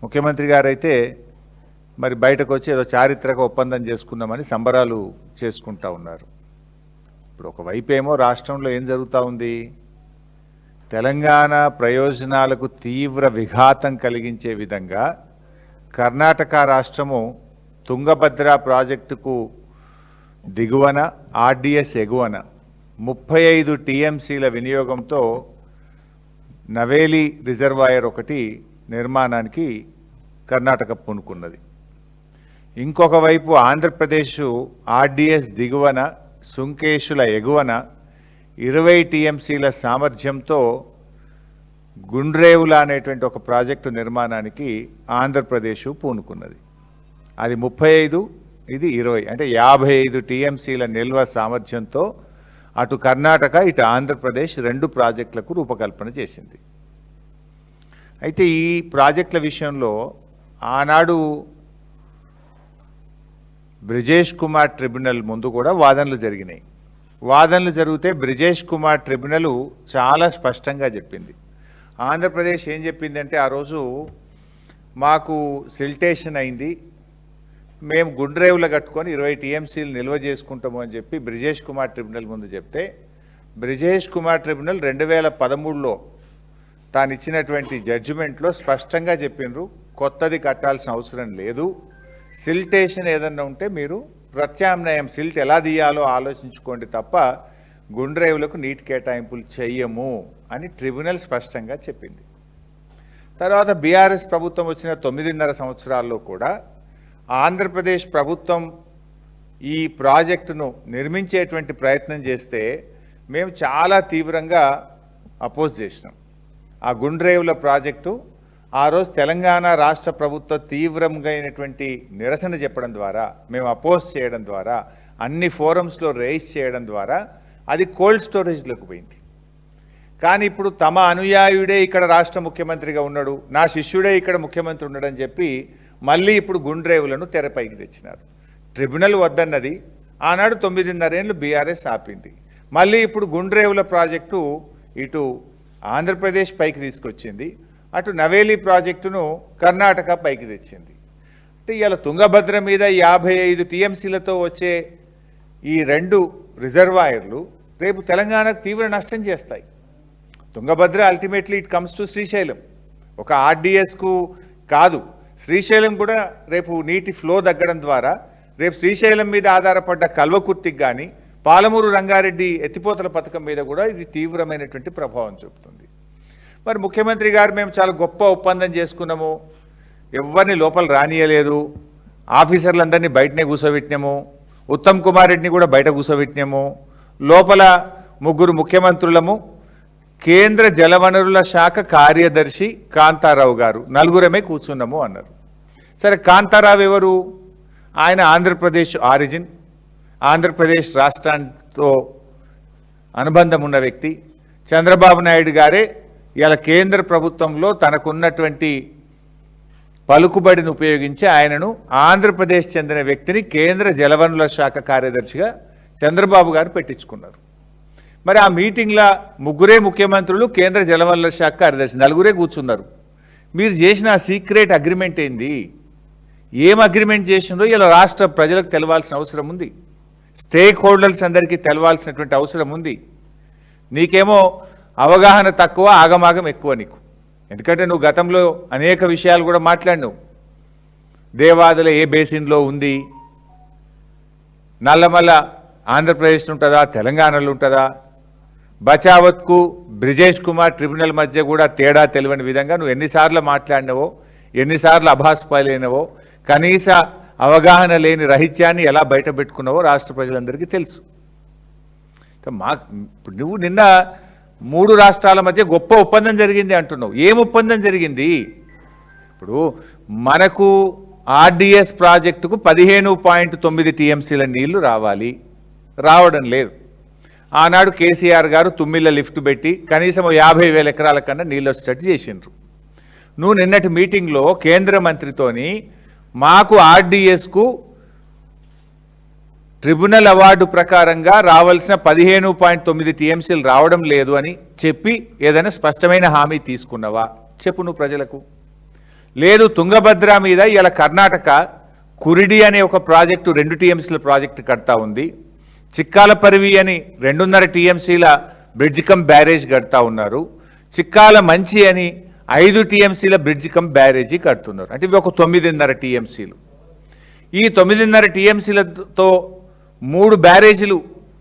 ముఖ్యమంత్రి గారైతే మరి బయటకు వచ్చి ఏదో చారిత్రక ఒప్పందం చేసుకుందామని సంబరాలు చేసుకుంటా ఉన్నారు. ఇప్పుడు ఒకవైపు ఏమో రాష్ట్రంలో ఏం జరుగుతూ ఉంది, తెలంగాణ ప్రయోజనాలకు తీవ్ర విఘాతం కలిగించే విధంగా కర్ణాటక రాష్ట్రము తుంగభద్ర ప్రాజెక్టుకు దిగువన ఆర్డిఎస్ ఎగువన 35 టీఎంసీల వినియోగంతో నవేలి రిజర్వాయర్ ఒకటి నిర్మాణానికి కర్ణాటక పూనుకున్నది. ఇంకొక వైపు ఆంధ్రప్రదేశ్ ఆర్డిఎస్ దిగువన సుంకేశుల ఎగువన 20 టీఎంసీల సామర్థ్యంతో గుండ్రేవుల అనేటువంటి ఒక ప్రాజెక్టు నిర్మాణానికి ఆంధ్రప్రదేశ్ పూనుకున్నది. అది 35, ఇది 20, అంటే 55 టీఎంసీల నిల్వ సామర్థ్యంతో అటు కర్ణాటక ఇటు ఆంధ్రప్రదేశ్ 2 ప్రాజెక్టులకు రూపకల్పన చేసింది. అయితే ఈ ప్రాజెక్టుల విషయంలో ఆనాడు బ్రిజేష్ కుమార్ ట్రిబ్యునల్ ముందు కూడా వాదనలు జరిగినాయి. వాదనలు జరిగితే బ్రిజేష్ కుమార్ ట్రిబ్యునల్ చాలా స్పష్టంగా చెప్పింది. ఆంధ్రప్రదేశ్ ఏం చెప్పిందంటే, ఆ రోజు మాకు సిల్టేషన్ అయింది, మేము గుండ్రేవులు కట్టుకొని 20 టీఎంసీలు నిల్వ చేసుకుంటాము అని చెప్పి బ్రిజేష్ కుమార్ ట్రిబ్యునల్ ముందు చెప్తే, బ్రిజేష్ కుమార్ ట్రిబ్యునల్ 2013లో తాను ఇచ్చినటువంటి జడ్జిమెంట్లో స్పష్టంగా చెప్పినారు, కొత్తది కట్టాల్సిన అవసరం లేదు, సిల్టేషన్ ఏదన్నా ఉంటే మీరు ప్రత్యామ్నాయం సిల్ట్ ఎలా తీయాలో ఆలోచించుకోండి తప్ప గుండ్రేవులకు నీటి కేటాయింపులు చెయ్యము అని ట్రిబ్యునల్ స్పష్టంగా చెప్పింది. తర్వాత బీఆర్ఎస్ ప్రభుత్వం వచ్చిన 9.5 సంవత్సరాల్లో కూడా ఆంధ్రప్రదేశ్ ప్రభుత్వం ఈ ప్రాజెక్టును నిర్మించేటువంటి ప్రయత్నం చేస్తే మేము చాలా తీవ్రంగా అపోజ్ చేసినాం. ఆ గుండ్రేవుల ప్రాజెక్టు ఆ రోజు తెలంగాణ రాష్ట్ర ప్రభుత్వ తీవ్రంగా అయినటువంటి నిరసన చెప్పడం ద్వారా, మేము అపోజ్ చేయడం ద్వారా, అన్ని ఫోరమ్స్లో రైజ్ చేయడం ద్వారా అది కోల్డ్ స్టోరేజ్లోకి పోయింది. కానీ ఇప్పుడు తమ అనుయాయుడే ఇక్కడ రాష్ట్ర ముఖ్యమంత్రిగా ఉన్నాడు, నా శిష్యుడే ఇక్కడ ముఖ్యమంత్రి ఉన్నాడని చెప్పి మళ్ళీ ఇప్పుడు గుండ్రేవులను తెరపైకి తెచ్చినారు. ట్రిబ్యునల్ వద్దన్నది ఆనాడు 9.5 ఏళ్ళు బీఆర్ఎస్ ఆపింది. మళ్ళీ ఇప్పుడు గుండ్రేవుల ప్రాజెక్టు ఇటు ఆంధ్రప్రదేశ్ పైకి తీసుకొచ్చింది, అటు నవేలి ప్రాజెక్టును కర్ణాటక పైకి తెచ్చింది. అంటే ఇవాళ తుంగభద్ర మీద 55 టీఎంసీలతో వచ్చే ఈ 2 రిజర్వాయర్లు రేపు తెలంగాణకు తీవ్ర నష్టం చేస్తాయి. Tungabhadra ultimately it comes to Srisailam, ఒక ఆర్డిఎస్కు కాదు, శ్రీశైలం కూడా రేపు నీటి ఫ్లో తగ్గడం ద్వారా రేపు శ్రీశైలం మీద ఆధారపడ్డ కల్వకుర్తికి కానీ పాలమూరు రంగారెడ్డి ఎత్తిపోతల పథకం మీద కూడా ఇది తీవ్రమైనటువంటి ప్రభావం చూపుతుంది. మరి ముఖ్యమంత్రి గారు మేము చాలా గొప్ప ఒప్పందం చేసుకున్నాము, ఎవరిని లోపల రానియలేదు, ఆఫీసర్లందరినీ బయటనే కూర్చోబెట్టినాము, ఉత్తమ్ కుమార్ రెడ్డిని కూడా బయట కూర్చోబెట్టినాము, లోపల 3 ముఖ్యమంత్రులము, కేంద్ర జలవనరుల శాఖ కార్యదర్శి కాంతారావు గారు, 4 కూర్చున్నాము అన్నారు. సరే, కాంతారావు ఎవరు? ఆయన ఆంధ్రప్రదేశ్ ఆరిజిన్, ఆంధ్రప్రదేశ్ రాష్ట్రంతో అనుబంధం ఉన్న వ్యక్తి. చంద్రబాబు నాయుడు గారే ఇలా కేంద్ర ప్రభుత్వంలో తనకున్నటువంటి పలుకుబడిని ఉపయోగించి ఆయనను ఆంధ్రప్రదేశ్ చెందిన వ్యక్తిని కేంద్ర జలవనరుల శాఖ కార్యదర్శిగా చంద్రబాబు గారు పెట్టించుకున్నారు. మరి ఆ మీటింగ్లో 3 ముఖ్యమంత్రులు, కేంద్ర జలవనరుల శాఖ కార్యదర్శి 4 కూర్చున్నారు. మీరు చేసిన ఆ సీక్రెట్ అగ్రిమెంట్ ఏంది? ఏం అగ్రిమెంట్ చేసినారో ఇలా రాష్ట్ర ప్రజలకు తెలవాల్సిన అవసరం ఉంది, స్టేక్ హోల్డర్స్ అందరికీ తెలవాల్సినటువంటి అవసరం ఉంది. నీకేమో అవగాహన తక్కువ, ఆగమాగం ఎక్కువ నీకు. ఎందుకంటే నువ్వు గతంలో అనేక విషయాలు కూడా మాట్లాడినావు. దేవాదుల ఏ బేసిన్లో ఉంది, నల్లమల్ల ఆంధ్రప్రదేశ్లో ఉంటుందా తెలంగాణలో ఉంటుందా, బచావత్కు బ్రిజేష్ కుమార్ ట్రిబ్యునల్ మధ్య కూడా తేడా తెలియని విధంగా నువ్వు ఎన్నిసార్లు మాట్లాడినవో, ఎన్నిసార్లు అభాస్పాలైనవో, కనీస అవగాహన లేని రహిత్యాన్ని ఎలా బయట పెట్టుకున్నావో రాష్ట్ర ప్రజలందరికీ తెలుసు. ఇప్పుడు నువ్వు నిన్న 3 రాష్ట్రాల మధ్య గొప్ప ఒప్పందం జరిగింది అంటున్నావు. ఏం ఒప్పందం జరిగింది? ఇప్పుడు మనకు ఆర్డిఎస్ ప్రాజెక్టుకు 15.9 టీఎంసీల నీళ్లు రావాలి, రావడం లేదు. ఆనాడు కేసీఆర్ గారు తుమ్మిళ్ళ లిఫ్ట్ పెట్టి కనీసం 50,000 ఎకరాల కన్నా నీళ్ళు వచ్చేటట్టు చేసిండ్రు. నువ్వు నిన్నటి మీటింగ్లో కేంద్ర మంత్రితోని మాకు ఆర్డిఎస్కు ట్రిబ్యునల్ అవార్డు ప్రకారంగా రావాల్సిన 15.9 టీఎంసీలు రావడం లేదు అని చెప్పి ఏదైనా స్పష్టమైన హామీ తీసుకున్నావా? చెప్పు నువ్వు ప్రజలకు. లేదు తుంగభద్ర మీద ఇలా కర్ణాటక కురిడి అనే ఒక ప్రాజెక్టు 2 టీఎంసీల ప్రాజెక్టు కడతా ఉంది. చిక్కాలపరివి అని 2.5 టీఎంసీల బ్రిడ్జ్ కమ్ బ్యారేజ్ కడతా ఉన్నారు. చిక్కాల మంచి అని 5 టీఎంసీల బ్రిడ్జ్ కమ్ బ్యారేజీ కడుతున్నారు. అంటే ఇవి ఒక 9.5 టీఎంసీలు. ఈ 9.5 టీఎంసీలతో 3 బ్యారేజీలు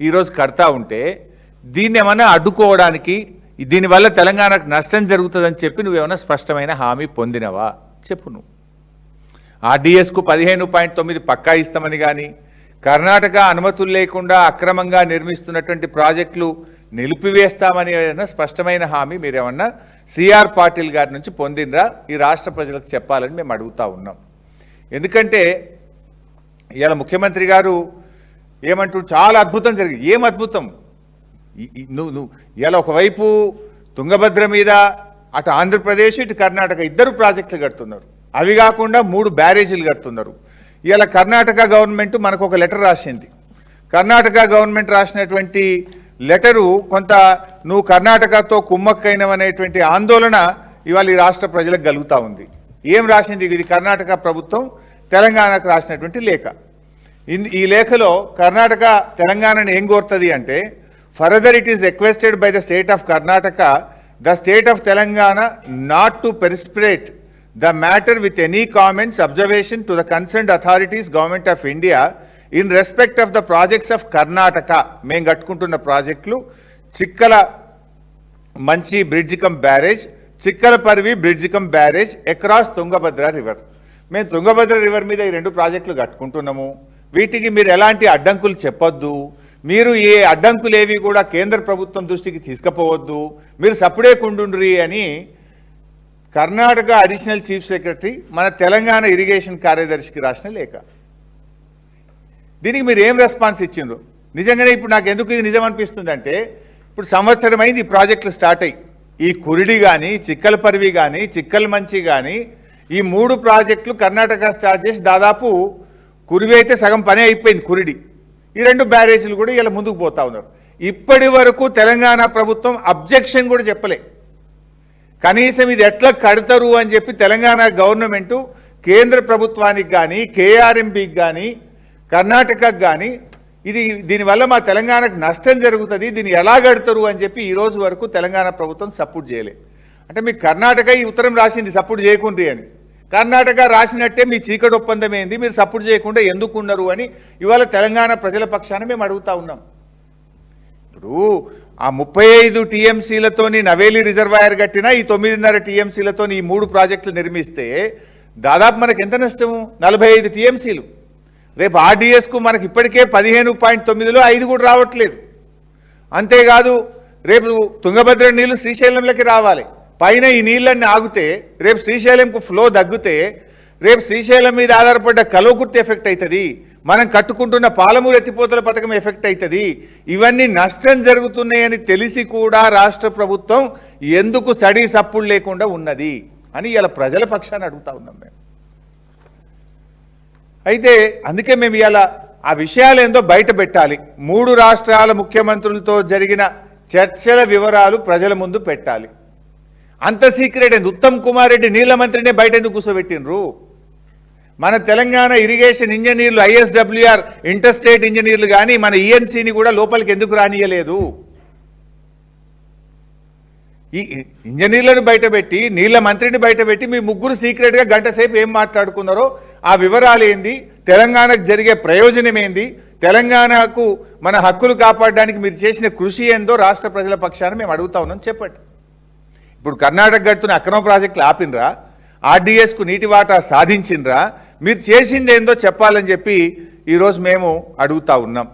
ఈరోజు కడతా ఉంటే దీన్ని ఏమన్నా అడ్డుకోవడానికి, దీనివల్ల తెలంగాణకు నష్టం జరుగుతుందని చెప్పి నువ్వేమన్నా స్పష్టమైన హామీ పొందినవా చెప్పు. నువ్వు ఆర్డీఎస్కు 15.9 పక్కా ఇస్తామని కానీ, కర్ణాటక అనుమతులు లేకుండా అక్రమంగా నిర్మిస్తున్నటువంటి ప్రాజెక్టులు నిలిపివేస్తామని ఏదైనా స్పష్టమైన హామీ మీరేమన్నా సిఆర్ పాటిల్ గారి నుంచి పొందినరా ఈ రాష్ట్ర ప్రజలకు చెప్పాలని మేము అడుగుతా ఉన్నాం. ఎందుకంటే ఇవాళ ముఖ్యమంత్రి గారు ఏమంటూ చాలా అద్భుతం జరిగింది. ఏం అద్భుతం? నువ్వు ఇవాళ ఒకవైపు తుంగభద్ర మీద అటు ఆంధ్రప్రదేశ్ ఇటు కర్ణాటక 2 ప్రాజెక్టులు కడుతున్నారు. అవి కాకుండా 3 బ్యారేజీలు కడుతున్నారు. ఇవాళ కర్ణాటక గవర్నమెంట్ మనకు ఒక లెటర్ రాసింది. కర్ణాటక గవర్నమెంట్ రాసినటువంటి లెటరు కొంత నువ్వు కర్ణాటకతో కుమ్మక్కైనవనేటువంటి ఆందోళన ఇవాళ ఈ రాష్ట్ర ప్రజలకు కలుగుతూ ఉంది. ఏం రాసింది? ఇది కర్ణాటక ప్రభుత్వం తెలంగాణకు రాసినటువంటి లేఖ. ఈ లేఖలో కర్ణాటక తెలంగాణను ఏం కోరుతుంది అంటే, further it is requested by the state of Karnataka the state of Telangana not to precipitate the matter with any comments, observation to the concerned authorities, Government of India, in respect of the projects of Karnataka. మేము కట్టుకుంటున్న ప్రాజెక్టులు చిక్కల మంచి bridge cum barrage, చిక్కలపరివి bridge cum barrage across Tungabhadra river. మేము Tungabhadra river మీద ఈ 2 ప్రాజెక్టులు కట్టుకుంటున్నాము. వీటికి మీరు ఎలాంటి అడ్డంకులు చెప్పొద్దు. మీరు ఏ అడ్డంకులేవి కూడా కేంద్ర ప్రభుత్వం దృష్టికి తీసుకుపోవద్దు. మీరు సప్పుడే కుండుండ్రి అని కర్ణాటక అడిషనల్ చీఫ్ సెక్రటరీ మన తెలంగాణ ఇరిగేషన్ కార్యదర్శికి రాసిన లేఖ. దీనికి మీరు ఏం రెస్పాన్స్ ఇచ్చిండ్రు? నిజంగానే ఇప్పుడు నాకు ఎందుకు ఇది నిజం అనిపిస్తుంది అంటే, ఇప్పుడు సంవత్సరమైంది ఈ ప్రాజెక్టులు స్టార్ట్ అయ్యి. ఈ కురిడి కానీ, చిక్కలపరివి కానీ, చిక్కల మంచి కానీ, ఈ 3 ప్రాజెక్టులు కర్ణాటక స్టార్ట్ చేసి దాదాపు కురివి అయితే సగం పని అయిపోయింది. కురిడి ఈ 2 బ్యారేజీలు కూడా ఇలా ముందుకు పోతా ఉన్నారు. ఇప్పటి వరకు తెలంగాణ ప్రభుత్వం అబ్జెక్షన్ కూడా చెప్పలే. కనీసం ఇది ఎట్లా కడతారు అని చెప్పి తెలంగాణ గవర్నమెంటు కేంద్ర ప్రభుత్వానికి కానీ, కేఆర్ఎంబీకి కానీ, కర్ణాటకకు కానీ దీనివల్ల మా తెలంగాణకు నష్టం జరుగుతుంది, దీన్ని ఎలా కడతారు అని చెప్పి ఈ రోజు వరకు తెలంగాణ ప్రభుత్వం సపోర్ట్ చేయలే. అంటే మీ కర్ణాటక ఈ ఉత్తరం రాసింది సపోర్ట్ చేయకుండ్రి అని. కర్ణాటక రాసినట్టే మీ చీకటి ఒప్పందం ఏంది, మీరు సపోర్ట్ చేయకుండా ఎందుకున్నారు అని ఇవాళ తెలంగాణ ప్రజల పక్షాన మేము అడుగుతా ఉన్నాం. ఇప్పుడు ఆ 35 టీఎంసీలతోని నవేలి రిజర్వాయర్ కట్టినా ఈ 9.5 టీఎంసీలతో ఈ 3 ప్రాజెక్టులు నిర్మిస్తే దాదాపు మనకు ఎంత నష్టము? 45 టీఎంసీలు. రేపు ఆర్డీఎస్కు మనకి ఇప్పటికే 15.9లో 5 కూడా రావట్లేదు. అంతేకాదు రేపు తుంగభద్ర నీళ్లు శ్రీశైలంలోకి రావాలి. పైన ఈ నీళ్ళన్నీ ఆగితే రేపు శ్రీశైలంకు ఫ్లో తగ్గితే రేపు శ్రీశైలం మీద ఆధారపడ్డ కల్వకుర్తి ఎఫెక్ట్ అవుతుంది. మనం కట్టుకుంటున్న పాలమూరు ఎత్తిపోతల పథకం ఎఫెక్ట్ అవుతుంది. ఇవన్నీ నష్టం జరుగుతున్నాయని తెలిసి కూడా రాష్ట్ర ప్రభుత్వం ఎందుకు సడి సప్పుడు లేకుండా ఉన్నది అని ఇలా ప్రజల పక్షాన్ని అడుగుతా ఉన్నాం మేము. అయితే అందుకే మేము ఇలా ఆ విషయాలు ఏందో బయట పెట్టాలి. 3 రాష్ట్రాల ముఖ్యమంత్రులతో జరిగిన చర్చల వివరాలు ప్రజల ముందు పెట్టాలి. అంత సీక్రెట్ ఏంది? ఉత్తమ్ కుమార్ రెడ్డి నీళ్ల మంత్రినే బయట ఎందుకు కూర్చోబెట్టినరు? మన తెలంగాణ ఇరిగేషన్ ఇంజనీర్లు, ఐఎస్డబ్ల్యూఆర్ ఇంటర్స్టేట్ ఇంజనీర్లు కానీ మన ఈఎన్సీని కూడా లోపలికి ఎందుకు రానియలేదు? ఈ ఇంజనీర్లను బయటపెట్టి నీళ్ల మంత్రిని బయటపెట్టి మీ 3 సీక్రెట్గా గంట సేపు ఏం మాట్లాడుకున్నారో ఆ వివరాలు ఏంది, తెలంగాణకు జరిగే ప్రయోజనం ఏంది, తెలంగాణకు మన హక్కులు కాపాడడానికి మీరు చేసిన కృషి ఏందో రాష్ట్ర ప్రజల పక్షాన మేము అడుగుతా ఉన్నాం. చెప్పండి. ఇప్పుడు కర్ణాటక గడుతున్న అక్రమ ప్రాజెక్టులు ఆపినరా? ఆర్డీఎస్కు నీటి వాటా సాధించిండ్రా? మీరు చేసింది ఏందో చెప్పాలని చెప్పి ఈరోజు మేము అడుగుతా ఉన్నాం.